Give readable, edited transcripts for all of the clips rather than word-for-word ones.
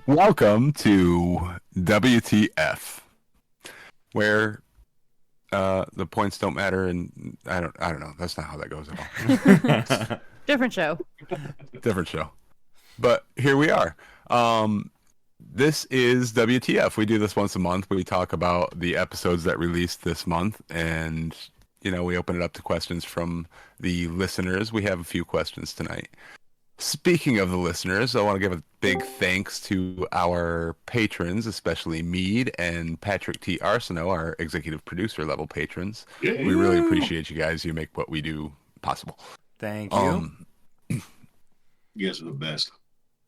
Welcome to WTF, where the points don't matter, and I don't know. That's not how that goes at all. Different show. Different show. But here we are. This is WTF. We do this once a month. We talk about the episodes that released this month, and we open it up to questions from the listeners. We have a few questions tonight. Speaking of the listeners, I want to give a big thanks to our patrons, especially Mead and Patrick T. Arsenault, our executive producer level patrons. Yeah. We really appreciate you guys. You make what we do possible. Thank you. You guys are the best.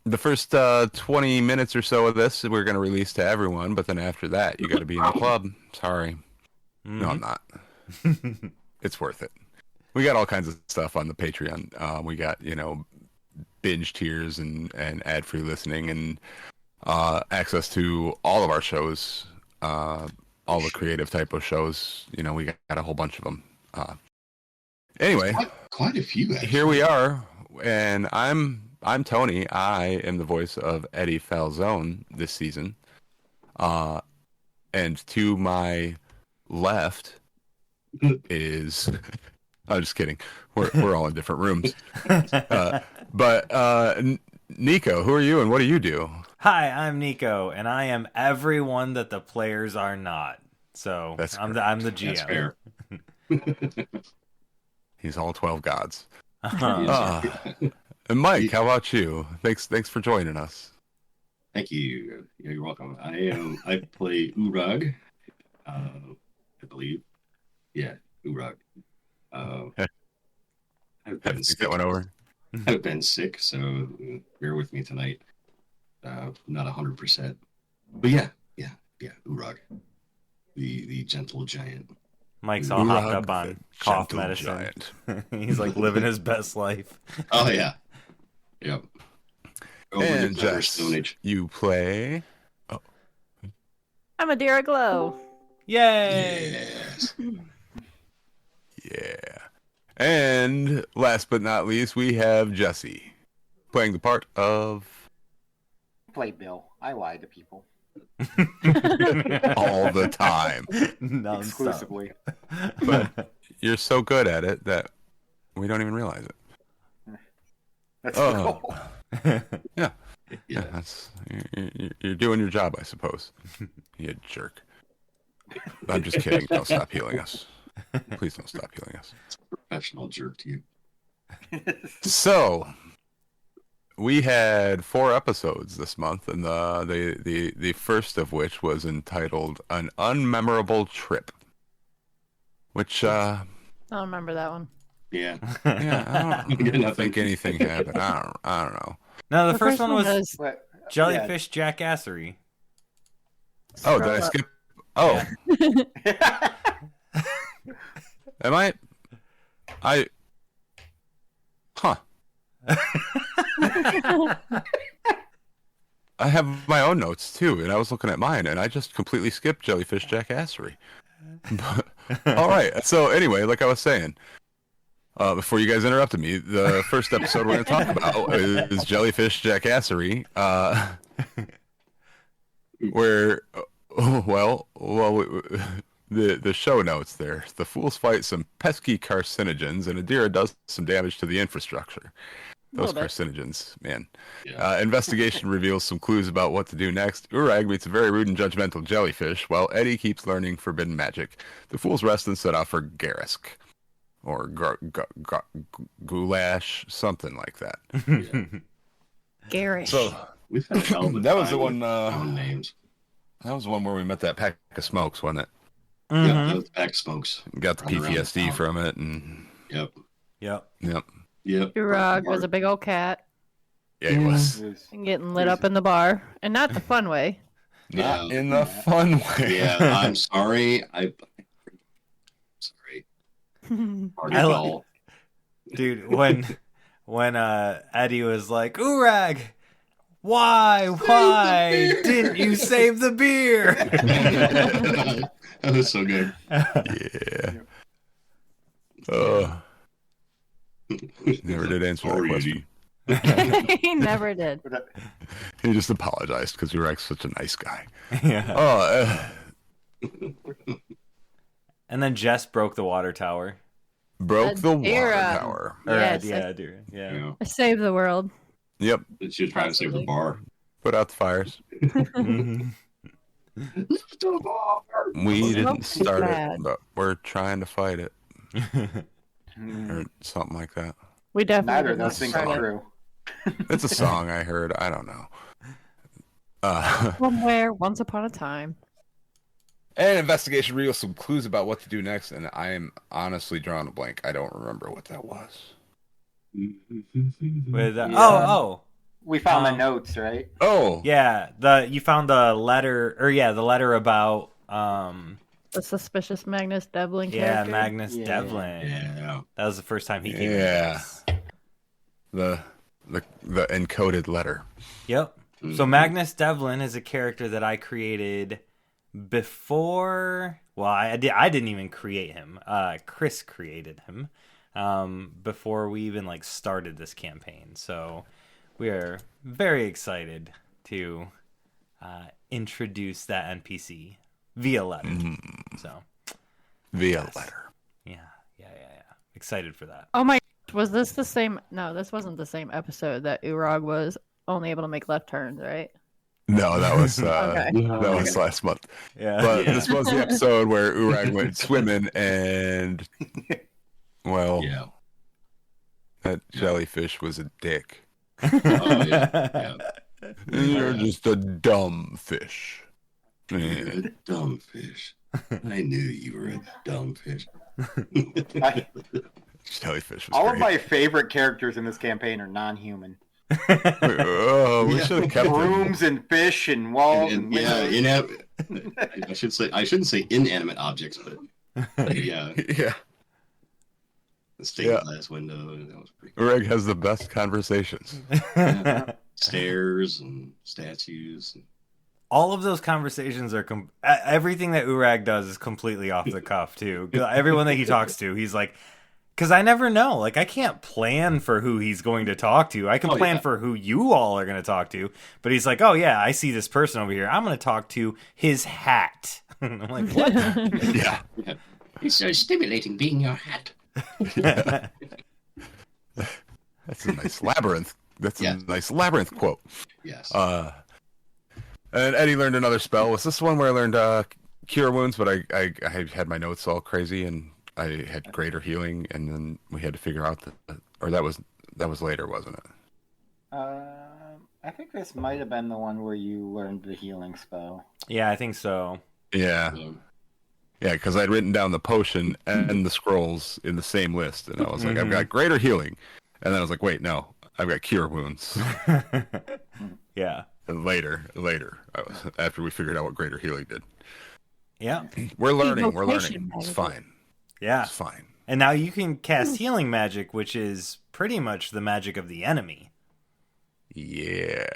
The first 20 minutes or so of this, we're going to release to everyone, but then after that, you got to be in the club. Sorry. Mm-hmm. No, I'm not. It's worth it. We got all kinds of stuff on the Patreon. We got, binge tiers and ad-free listening and access to all of our shows, all the creative type of shows. We got a whole bunch of them. Anyway, quite a few. Actually. Here we are, and I'm Tony. I am the voice of Eddie Falzone this season. And to my left is... I'm just kidding. We're all in different rooms. But Nico, who are you and what do you do? Hi, I'm Nico, and I am everyone that the players are not. So I'm the GM. That's fair. He's all 12 gods. And Mike, how about you? Thanks for joining us. Thank you. Yeah, you're welcome. I play Uorag, I believe. Yeah, Uorag. I've been sick. That one over. I've been sick, so bear with me tonight. Not 100%, but yeah, Uorag, the gentle giant. Mike's all hopped up on cough medicine. He's like living his best life. Oh yeah, yep. And Jess, you play. Oh, I'm Adira Glow. Yay! Yes. Yeah. And last but not least, we have Jesse playing the part of... Play Bill. I lie to people. All the time. Exclusively. But you're so good at it that we don't even realize it. That's the goal. Yeah. That's, you're doing your job, I suppose. You jerk. I'm just kidding. Don't stop healing us. Please don't stop healing us. It's a professional jerk to you. So, we had 4 episodes this month, and the first of which was entitled "An Unmemorable Trip," which I don't remember that one. Yeah. I don't think anything happened. I don't know. No, the first one was Jellyfish Jackassery. Oh, did I skip? Oh. Yeah. Am I? Huh. I have my own notes too, and I was looking at mine, and I just completely skipped Jellyfish Jackassery. But, all right. So anyway, like I was saying, before you guys interrupted me, the first episode we're going to talk about is Jellyfish Jackassery, where, The show notes there. The fools fight some pesky carcinogens, and Adira does some damage to the infrastructure. Those carcinogens, man. Yeah. Investigation reveals some clues about what to do next. Uorag meets a very rude and judgmental jellyfish, while Eddie keeps learning forbidden magic. The fools rest and set off for Garisk. Or Goulash, something like that. Garish. So, that was the one... names. That was the one where we met that pack of smokes, wasn't it? Mm-hmm. Yeah, those pack smokes. Got the PTSD from it, and Yep. Uorag was a big old cat. Yeah, he was. And getting lit up in the bar, and not the fun way. Not in the fun way. Yeah, I'm sorry. Sorry. Dude, when Eddie was like, Uorag, why didn't you save the beer? That was so good. Yeah. Never did answer that question. He never did. He just apologized because Uorag's such a nice guy. Yeah. Oh, And then Jess broke the water tower. broke the water Adira. tower. Yes, Yeah, Adira. Yeah. You know, I saved the world. Yep. she was trying to save the bar. Put out the fires. Mhm. Lift the bar. We didn't too start bad. it, but we're trying to fight it. Hmm. Or something like that. We definitely Neither of did those not things are start it. true. It's a song I heard. I don't know. Somewhere, once upon a time. And investigation reveals some clues about what to do next, and I am honestly drawing a blank. I don't remember what that was. With Yeah. oh We found the notes, right? Oh, yeah, you found the letter the letter about The suspicious Magnus Devlin yeah, character. Magnus Yeah. Devlin. Yeah. That was the first time he came Yeah. in. the encoded letter. Yep. So Magnus Devlin is a character that I created before. Well, I didn't even create him. Chris created him before we even started this campaign. So we are very excited to introduce that NPC via letter. So Via Yes. letter. yeah. Excited for that. Oh my! Was this the same? No, this wasn't the same episode that Uorag was only able to make left turns, right? No, that was Okay. that was last month. Yeah. But Yeah. this was the episode where Uorag went swimming and well, Yeah. that jellyfish was a dick. Oh, yeah. You're just a dumb fish. You're a dumb fish. I knew you were a dumb fish. Jellyfish was All of great. my favorite characters in this campaign are non-human. Oh, we Yeah. should have kept him. Rooms and fish and walls and, yeah, windows. I shouldn't say inanimate objects, but yeah, Yeah. the stained glass window. That was pretty cool. Uorag has the best conversations. Stairs and statues. All of those conversations are everything that Uorag does is completely off the cuff too. 'Cause everyone that he talks to, he's like, because I never know. I can't plan for who he's going to talk to. I can plan for who you all are going to talk to. But he's like, oh yeah, I see this person over here. I'm going to talk to his hat. I'm like, what? Yeah. It's so stimulating being your hat. That's a nice labyrinth. That's Yeah. a nice labyrinth quote. Yes. And Eddie learned another spell. Was this the one where I learned cure wounds? But I had my notes all crazy, and I had greater healing, and then we had to figure out or that was later, wasn't it? I think this might have been the one where you learned the healing spell. Yeah, I think so. Yeah, yeah, because I'd written down the potion and the scrolls in the same list, and I was like, I've got greater healing, and then I was like, wait, no, I've got cure wounds. Yeah. And later, after we figured out what greater healing did, Yeah. we're learning. Evocation It's magic. fine. Yeah. It's fine. And now you can cast healing magic, which is pretty much the magic of the enemy. Yeah,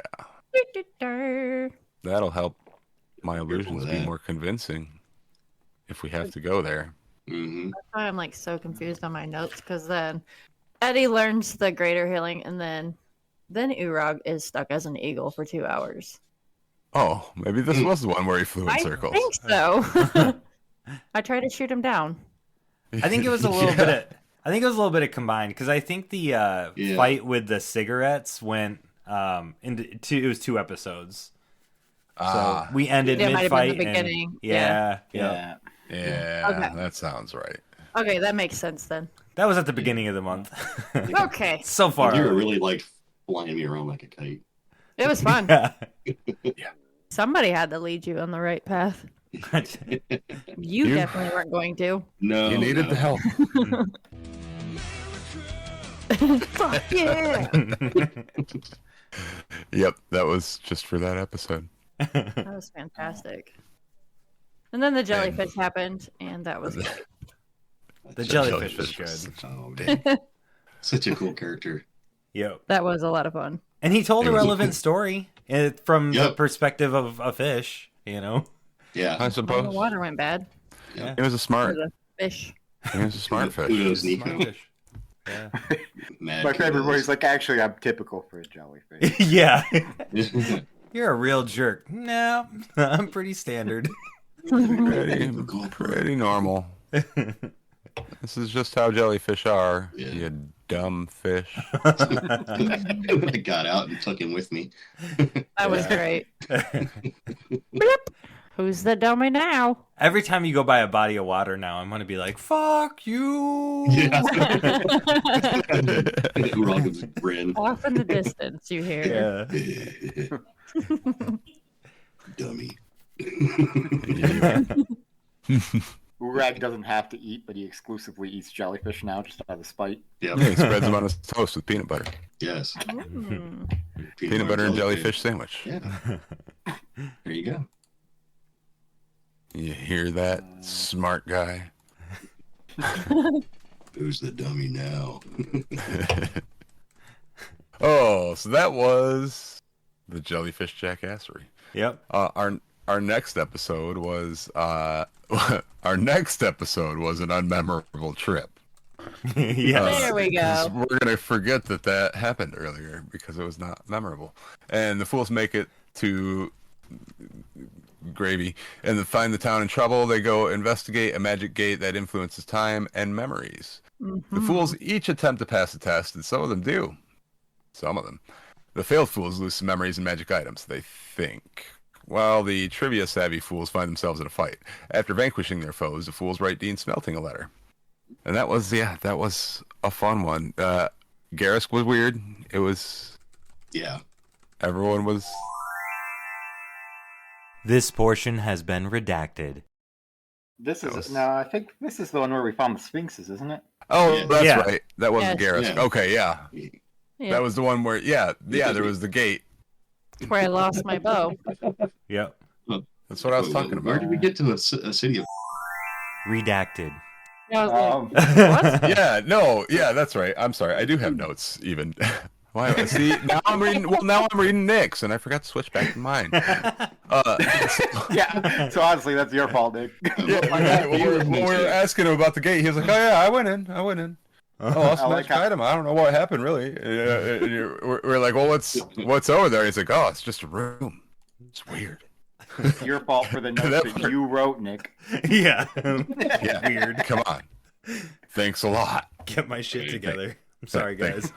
Doo-doo-doo. that'll help my Careful illusions with be that. more convincing if we have to go there. Mm-hmm. That's why I'm so confused on my notes because then Eddie learns the greater healing and then Uorag is stuck as an eagle for 2 hours. Oh, maybe this was the one where he flew in circles. I think so. I tried to shoot him down. I think it was a little bit of combined because I think the fight with the cigarettes went it was 2 episodes. So we ended It might have been mid-fight. the beginning. And, yeah. Yeah. Yeah, Okay. that sounds right. Okay, that makes sense then. That was at the beginning of the month. Okay. So far. You were really flying me around like a kite. It was fun. Yeah. Somebody had to lead you on the right path. You You- definitely weren't going to. No, You needed the help. Fuck yeah! Yep, that was just for that episode. That was fantastic. And then the jellyfish happened, and that was good. The jellyfish was good. Oh, man. Such a cool character. Yep. That was a lot of fun. And he told It a was- relevant story from the Yep. perspective of a fish, I Yeah. The suppose water went bad. he was a For smart. the fish. He was a smart fish. Kudos, Nico. Smart fish. Yeah. Mad My favorite kudos. word is like, actually, I'm typical for a jellyfish. Yeah. You're a real jerk. No, I'm pretty standard. Pretty normal. This is just how jellyfish are. Yeah. You dumb fish. I got out and took him with me. That was great. Bloop. Who's the dummy now? Every time you go by a body of water now, I'm going to be like, fuck you. Yeah. Uorag with a grin. Off in the distance, you hear. Yeah. Dummy. Uorag doesn't have to eat, but he exclusively eats jellyfish now, just out of spite. Yeah. Yeah, he spreads them on his toast with peanut butter. Yes. Mm. Peanut butter and jellyfish sandwich. Yeah. There you go. You hear that, smart guy? Who's the dummy now? Oh, so that was the jellyfish jackassery. Yep. Our next episode was our next episode was an unmemorable trip. Yes. There we go. We're gonna forget that happened earlier because it was not memorable. And the fools make it to Gravy and they find the town in trouble. They go investigate a magic gate that influences time and memories. The fools each attempt to pass the test, and some of them do. Some of them. The failed fools lose some memories and magic items, they think. While the trivia-savvy fools find themselves in a fight. After vanquishing their foes, the fools write Dean Smelting a letter. And that was a fun one. Garrus was weird. It was... Yeah. Everyone was... This portion has been redacted. This is was- no, I think this is the one where we found the sphinxes, isn't it? Oh, Yeah. that's Yeah. right. That wasn't Yes. Garrus. Yeah. Okay, yeah. Yeah, That was the one where, there was the gate. where I lost my bow. Yep. That's what I was talking Where about. did we get to a city of... Redacted. I was like, Um, what? That's right. I'm sorry. I do have notes even. Why? See, now I'm reading. Well, now I'm reading Nick's, and I forgot to switch back to mine. yeah. So honestly, that's your fault, Nick. When we were asking him about the gate, he was like, "Oh yeah, I went in. Oh, lost I a like magic item. I don't know what happened really." We're like, "Well, what's over there?" He's like, "Oh, it's just a room. It's weird." It's your fault for the notes That that part. you wrote, Nick. Yeah. Yeah, Weird. Come on. Thanks a lot. Get my shit together. I'm sorry, guys.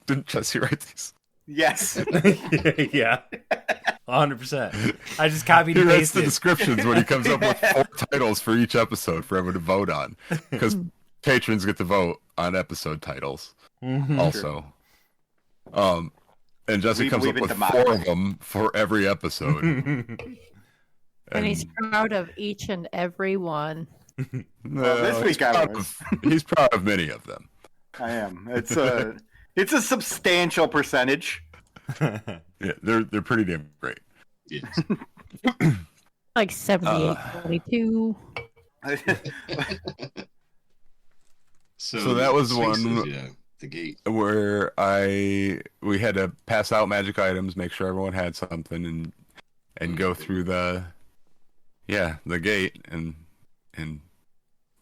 Didn't Jesse write these? Yes. Yeah. 100%. I just copied He and writes the pasted. descriptions when he comes up with 4 titles for each episode for everyone to vote on, because patrons get to vote on episode titles Mhm. also. And Jesse We comes up believe in with 4 of them for every episode. And he's proud of each and every one. this he's week I proud was. he's proud of many of them. I am. It's a substantial percentage. Yeah, they're pretty damn great. Yes. Like 78, 22. So that was the Sphinxes, one- Yeah, the gate. Where we had to pass out magic items, make sure everyone had something, and go through the gate and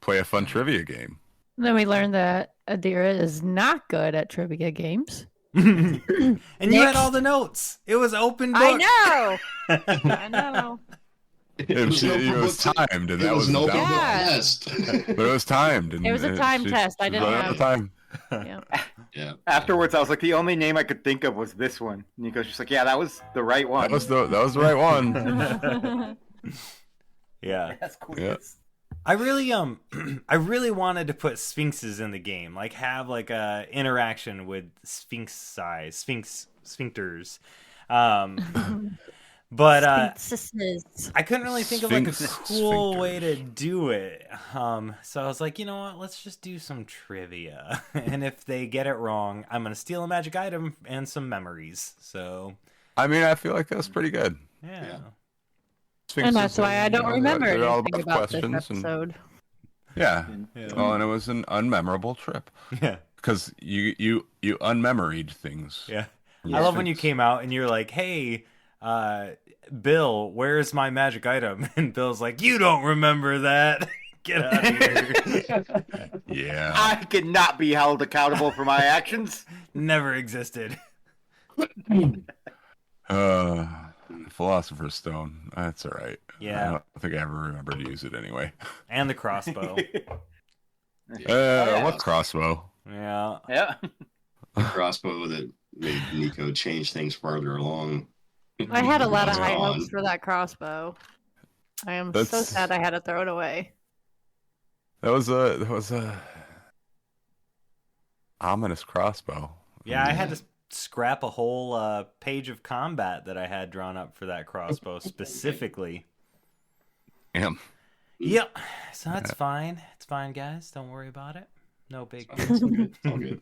play a fun trivia game. Then we learned that Adira is not good at trivia games. And you had Next. all the notes. It was open book. I know. I know. It was timed, and It that was was an open that book Yeah. test. But it was timed. And It was a time test. I didn't run out have- of time. Yeah. Yeah. Afterwards, I was like, the only name I could think of was this one. Nico's just like, yeah, that was the right one. That was the right one. Yeah. That's cool. Yeah. I really I really wanted to put sphinxes in the game, like have like a interaction with sphincters. But Sphinxes. I couldn't really think of like a Sphinx cool way to sphincters. do it. So I was like, you know what? Let's just do some trivia. And if they get it wrong, I'm gonna steal a magic item and some memories. So I mean, I feel like that was pretty good. yeah. Yeah. And that's why I don't remember they're all anything about this episode. Yeah. Yeah. Oh, and it was an unmemorable trip Yeah. because you unmemoried things. Yeah. Yeah. I love when you came out and you're like, hey, Bill, where's my magic item? And Bill's like, you don't remember that. Get out of here. Yeah. I cannot be held accountable for my actions. Never existed. Philosopher's Stone. That's all right. Yeah. I don't think I ever remember to use it anyway. And the crossbow. What crossbow? Yeah. Yeah. Crossbow that made Nico change things farther along. I had a lot of It's high gone. hopes for that crossbow. I am so That's- sad I had to throw it away. That was a ominous crossbow. Yeah, I had to scrap a whole page of combat that I had drawn up for that crossbow specifically. Damn. Yep. So that's fine. It's fine, guys. Don't worry about it. No big It's all good. It's all good.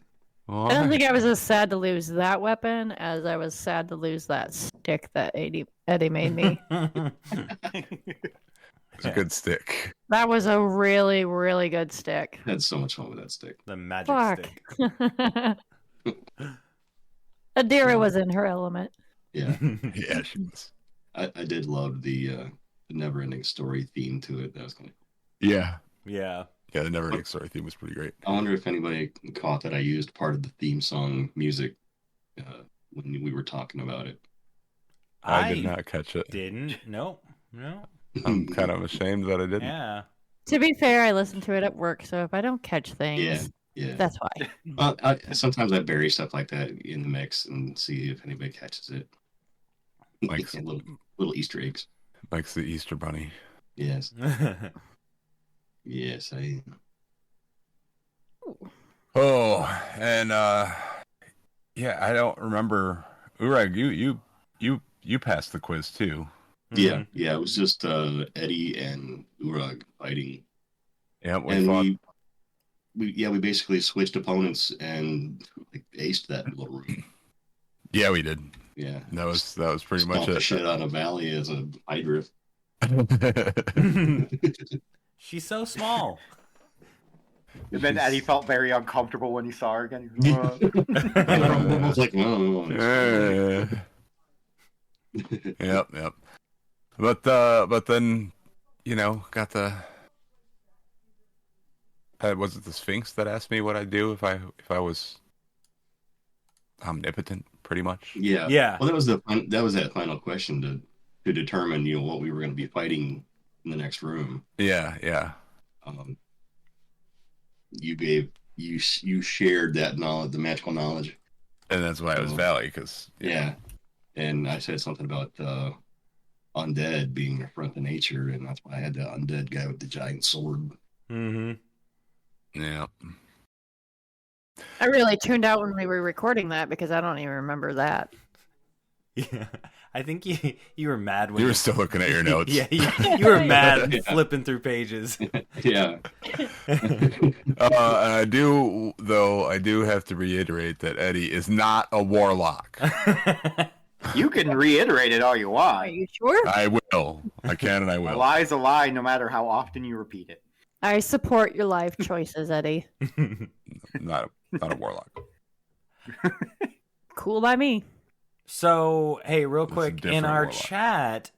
Well, I don't think I was as sad to lose that weapon as I was sad to lose that stick that Eddie made me. it's a good stick. That was a really, really good stick. I had so much fun with that stick. The magic Fuck. stick. Adira was in her element. Yeah, Yeah, she was. I did love the never-ending story theme to it. That was kind of. Yeah. Yeah. Yeah, the Never Ending Story theme was pretty great. I wonder if anybody caught that I used part of the theme song music when we were talking about it. I did not catch it. Didn't. No. I'm kind of ashamed that I didn't. Yeah. To be fair, I listen to it at work, so if I don't catch things, Yeah. that's why. Well, sometimes I bury stuff like that in the mix and see if anybody catches it. Like little Easter eggs. Mike's the Easter Bunny. Yes. Yes, I. Oh, and yeah, I don't remember. Uorag, you passed the quiz too. Yeah, it was just Eddie and Uorag fighting. Yeah, And fought. we basically switched opponents and aced that little room. Yeah, we did. Yeah. That was pretty much Stomped the it. shit out of Valley as a Hydra. She's so small. And then Eddie felt very uncomfortable when he saw her again. I was like, no. Yep. But then, got the. Was it the Sphinx that asked me what I'd do if I was omnipotent, pretty much? Yeah. Yeah. Well, that was that final question to determine what we were going to be fighting in the next room. Yeah. You shared that knowledge, the magical knowledge. And that's why it was Valley, because Yeah. And I said something about undead being a front of nature, and that's why I had the undead guy with the giant sword. Mm-hmm. Yeah. I really tuned out when we were recording that because I don't even remember that. Yeah. I think you were mad when You were still looking at your notes. Yeah, you were mad Yeah. flipping through pages. Yeah. I do have to reiterate that Eddie is not a warlock. You can reiterate it all you Are want. you sure? I will. I can and I A will. lie's a lie, no matter how often you repeat it. I support your life choices, Eddie. Not a warlock. Cool by me. So, hey, real That's a quick, in different our warlock. chat,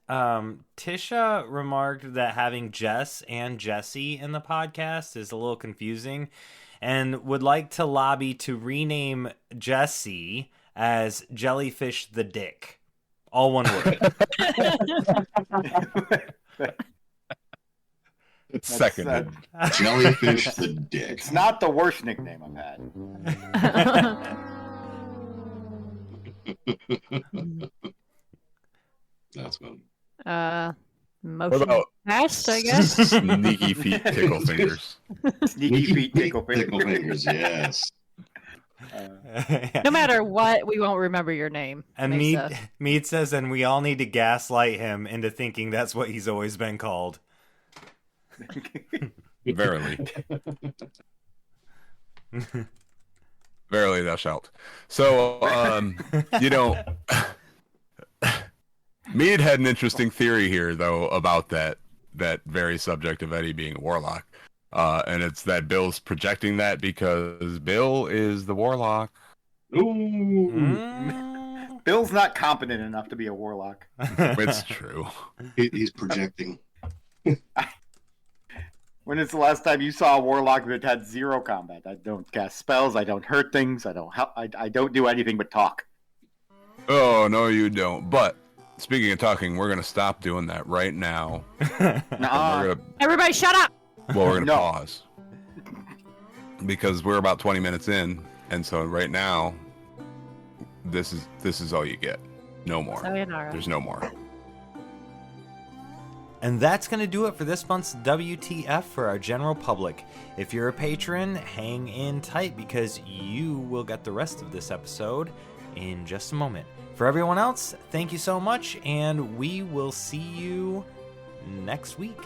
Tisha remarked that having Jess and Jesse in the podcast is a little confusing and would like to lobby to rename Jesse as Jellyfish the Dick. All one word. Seconded. Jellyfish the dick. It's not the worst nickname I've had. That's one. Motion about- fast, I guess. Sneaky feet, tickle fingers. Sneaky feet, tickle Tickle fingers. fingers, yes. No matter what, we won't remember your name. And Mesa. Mead says, and we all need to gaslight him into thinking that's what he's always been called. Verily. Verily thou shalt. So, Mead had an interesting theory here, though, about that very subject of Eddie being a warlock. And it's that Bill's projecting that because Bill is the warlock. Ooh. Mm. Bill's not competent enough to be a warlock. It's true. He's projecting. When is the last time you saw a warlock that had 0 combat? I don't cast spells. I don't hurt things. I don't do anything but talk. Oh, no, you don't. But speaking of talking, we're going to stop doing that right now. Everybody shut up! Well, we're going to pause. Because we're about 20 minutes in. And so right now, this is all you get. No more. Sayonara. There's no more. And that's going to do it for this month's WTF for our general public. If you're a patron, hang in tight because you will get the rest of this episode in just a moment. For everyone else, thank you so much, and we will see you next week.